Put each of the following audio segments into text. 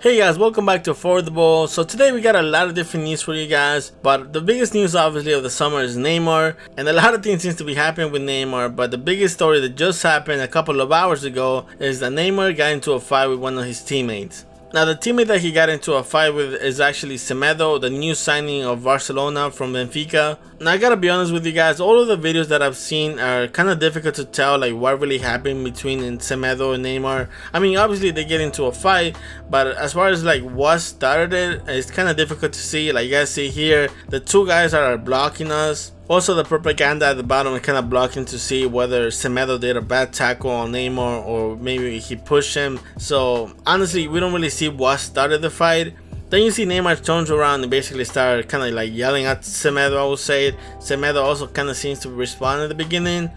Hey guys, welcome back to Affordable. So today we got a lot of different news for you guys, but the biggest news obviously of the summer is Neymar, and a lot of things seems to be happening with Neymar, but the biggest story that just happened a couple of hours ago is that Neymar got into a fight with one of his teammates. Now the teammate that he got into a fight with is actually Semedo, the new signing of Barcelona from Benfica. Now I gotta be honest with you guys, all of the videos that I've seen are kind of difficult to tell like what really happened between Semedo and Neymar. I mean, obviously they get into a fight, but as far as like what started it, it's kind of difficult to see. Like you guys see here, the two guys that are blocking us. Also, the propaganda at the bottom is kind of blocking to see whether Semedo did a bad tackle on Neymar or maybe he pushed him. So honestly, we don't really see what started the fight. Then you see Neymar turns around and basically started kind of like yelling at Semedo, I would say. Semedo also kind of seems to respond at the beginning.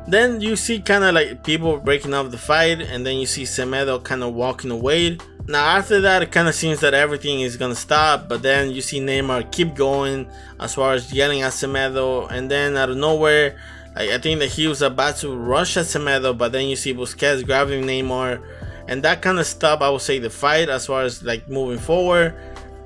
Then you see kind of like people breaking up the fight, and then you see Semedo kind of walking away. Now after that, it kind of seems that everything is gonna stop, but then you see Neymar keep going as far as yelling at Semedo, and then out of nowhere, I think that he was about to rush at Semedo, but then you see Busquets grabbing Neymar, and that kind of stopped, I would say, the fight as far as like moving forward.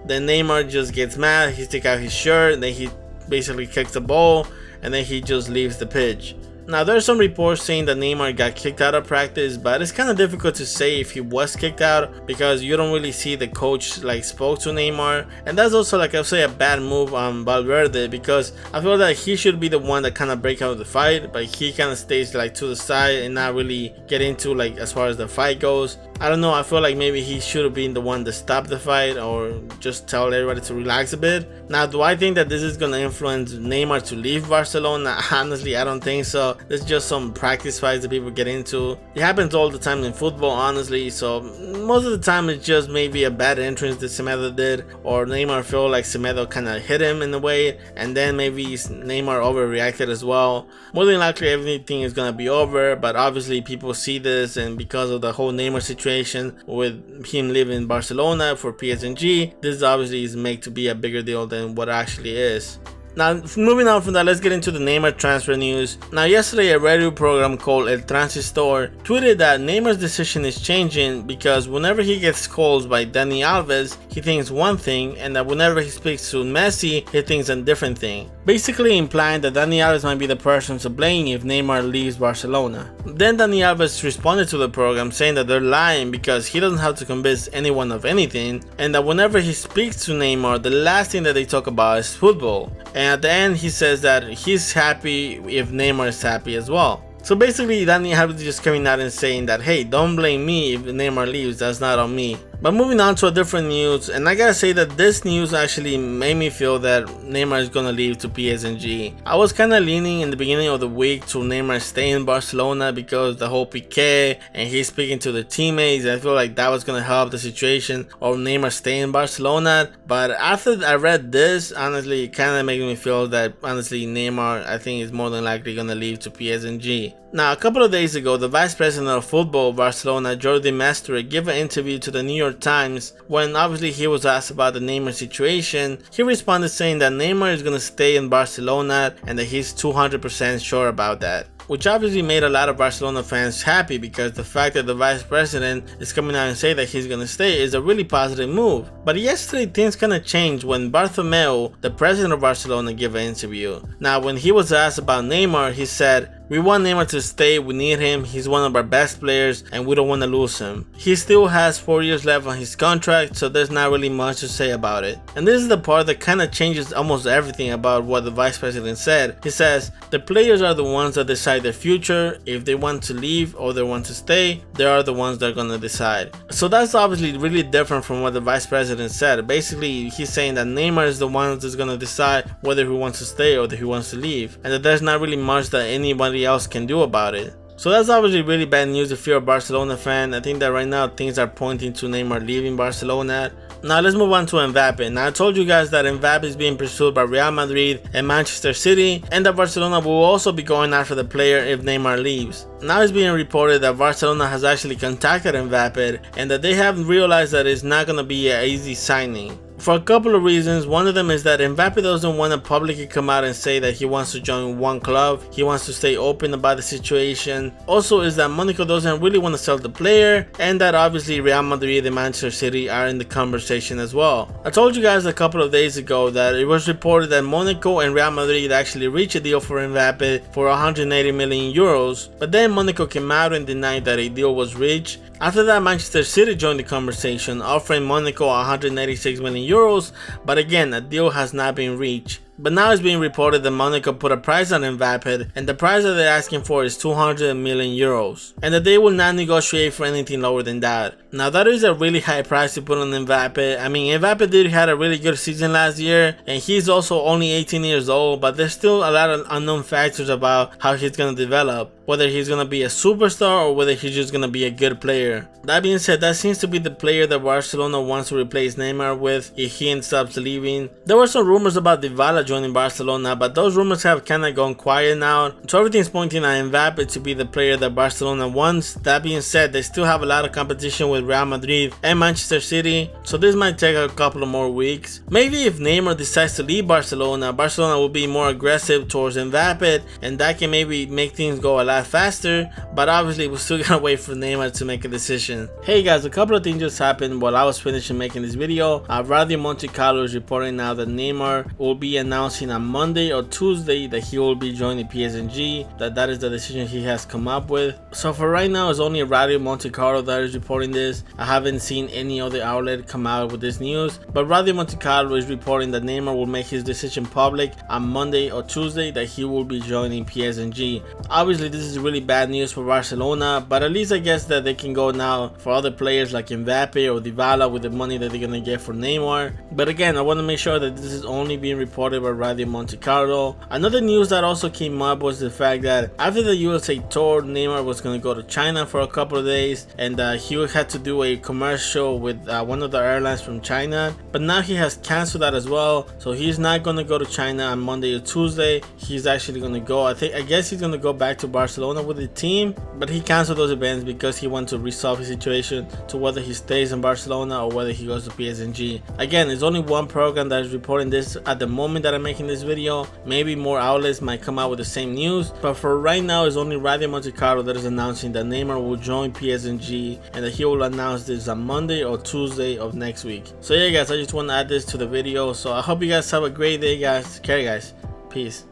Then Neymar just gets mad, he takes out his shirt, and then he basically kicks the ball, and then he just leaves the pitch. Now there's some reports saying that Neymar got kicked out of practice, but it's kind of difficult to say if he was kicked out because you don't really see the coach like spoke to Neymar, and that's also like I would say a bad move on Valverde because I feel that he should be the one that kind of break out the fight, but he kind of stays like to the side and not really get into like as far as the fight goes. I don't know, I feel like maybe he should have been the one to stop the fight or just tell everybody to relax a bit. Now do I think that this is gonna influence Neymar to leave Barcelona? Honestly, I don't think so. It's just some practice fights that people get into. It happens all the time in football, honestly, so most of the time it's just maybe a bad entrance that Semedo did, or Neymar feel like Semedo kind of hit him in a way, and then maybe Neymar overreacted as well. More than likely everything is gonna be over, but obviously people see this, and because of the whole Neymar situation with him leaving Barcelona for PSG, this obviously is made to be a bigger deal than what actually is. Now, moving on from that, let's get into the Neymar transfer news. Now, yesterday, a radio program called El Transistor tweeted that Neymar's decision is changing because whenever he gets calls by Dani Alves, he thinks one thing, and that whenever he speaks to Messi, he thinks a different thing. Basically implying that Dani Alves might be the person to blame if Neymar leaves Barcelona. Then Dani Alves responded to the program saying that they're lying because he doesn't have to convince anyone of anything, and that whenever he speaks to Neymar, the last thing that they talk about is football. And at the end, he says that he's happy if Neymar is happy as well. So basically, Dani Alves just coming out and saying that, hey, don't blame me if Neymar leaves, that's not on me. But moving on to a different news, and I gotta say that this news actually made me feel that Neymar is gonna leave to PSG. I was kind of leaning in the beginning of the week to Neymar stay in Barcelona because the whole Piqué and he's speaking to the teammates, I feel like that was gonna help the situation of Neymar staying in Barcelona. But after I read this, honestly, it kind of made me feel that honestly Neymar, I think, is more than likely gonna leave to PSG. Now, a couple of days ago, the vice president of football of Barcelona, Jordi Mestre, gave an interview to the New York Times. When obviously he was asked about the Neymar situation, he responded saying that Neymar is going to stay in Barcelona and that he's 200% sure about that, which obviously made a lot of Barcelona fans happy because the fact that the vice president is coming out and saying that he's gonna stay is a really positive move. But yesterday things kinda changed when Bartomeu, the president of Barcelona, gave an interview. Now when he was asked about Neymar, he said, "We want Neymar to stay, we need him, he's one of our best players and we don't want to lose him. He still has 4 years left on his contract, so there's not really much to say about it." And this is the part that kind of changes almost everything about what the vice president said. He says, "The players are the ones that decide their future. If they want to leave or they want to stay, they are the ones that are going to decide." So that's obviously really different from what the vice president said. Basically, he's saying that Neymar is the one that's going to decide whether he wants to stay or whether he wants to leave, and that there's not really much that anybody else can do about it. So that's obviously really bad news if you're a Barcelona fan. I think that right now things are pointing to Neymar leaving Barcelona. Now let's move on to Mbappe. Now I told you guys that Mbappe is being pursued by Real Madrid and Manchester City, and that Barcelona will also be going after the player if Neymar leaves. Now it's being reported that Barcelona has actually contacted Mbappe and that they have realized that it's not going to be an easy signing. for a couple of reasons. One of them is that Mbappe doesn't want to publicly come out and say that he wants to join one club. He wants to stay open about the situation. Also is that Monaco doesn't really want to sell the player, and that obviously Real Madrid and Manchester City are in the conversation as well. I told you guys a couple of days ago that it was reported that Monaco and Real Madrid actually reached a deal for Mbappe for 180 million euros, but then Monaco came out and denied that a deal was reached. After that, Manchester City joined the conversation, offering Monaco 186 million euros, but again, a deal has not been reached. But now it's being reported that Monaco put a price on Mbappe, and the price that they're asking for is 200 million euros, and that they will not negotiate for anything lower than that. Now that is a really high price to put on Mbappe. I mean, Mbappe did had a really good season last year, and he's also only 18 years old, but there's still a lot of unknown factors about how he's going to develop, whether he's going to be a superstar or whether he's just going to be a good player. That being said, that seems to be the player that Barcelona wants to replace Neymar with if he ends up leaving. There were some rumors about Dybala joining Barcelona, but those rumors have kind of gone quiet now, so everything's pointing at Mbappe to be the player that Barcelona wants. That being said, they still have a lot of competition with Real Madrid and Manchester City, so this might take a couple of more weeks. Maybe if Neymar decides to leave Barcelona, Barcelona will be more aggressive towards Mbappe, and that can maybe make things go a lot faster, but obviously we still gotta wait for Neymar to make a decision. Hey guys, a couple of things just happened while I was finishing making this video. Radio Monte Carlo is reporting now that Neymar will be announcing on Monday or Tuesday that he will be joining PSG, that is the decision he has come up with. So for right now, it's only Radio Monte Carlo that is reporting this. I haven't seen any other outlet come out with this news, but Radio Monte Carlo is reporting that Neymar will make his decision public on Monday or Tuesday that he will be joining PSG. Obviously this is really bad news for Barcelona, but at least I guess that they can go now for other players like Mbappe or Dybala with the money that they're gonna get for Neymar. But again, I want to make sure that this is only being reported by Radio Monte Carlo. Another news that also came up was the fact that after the USA tour, Neymar was going to go to China for a couple of days, and he had to do a commercial with one of the airlines from China, but now he has canceled that as well, so he's not going to go to China on Monday or Tuesday. He's actually going to go, I guess he's going to go back to Barcelona with the team, but he canceled those events because he wants to resolve his situation to whether he stays in Barcelona or whether he goes to PSG. Again, there's only one program that is reporting this at the moment that I'm making this video. Maybe more outlets might come out with the same news, but for right now it's only Radio Monte Carlo that is announcing that Neymar will join PSG and that he will announce this on Monday or Tuesday of next week. So yeah guys, I just want to add this to the video. So I hope you guys have a great day guys. Take care guys. Peace.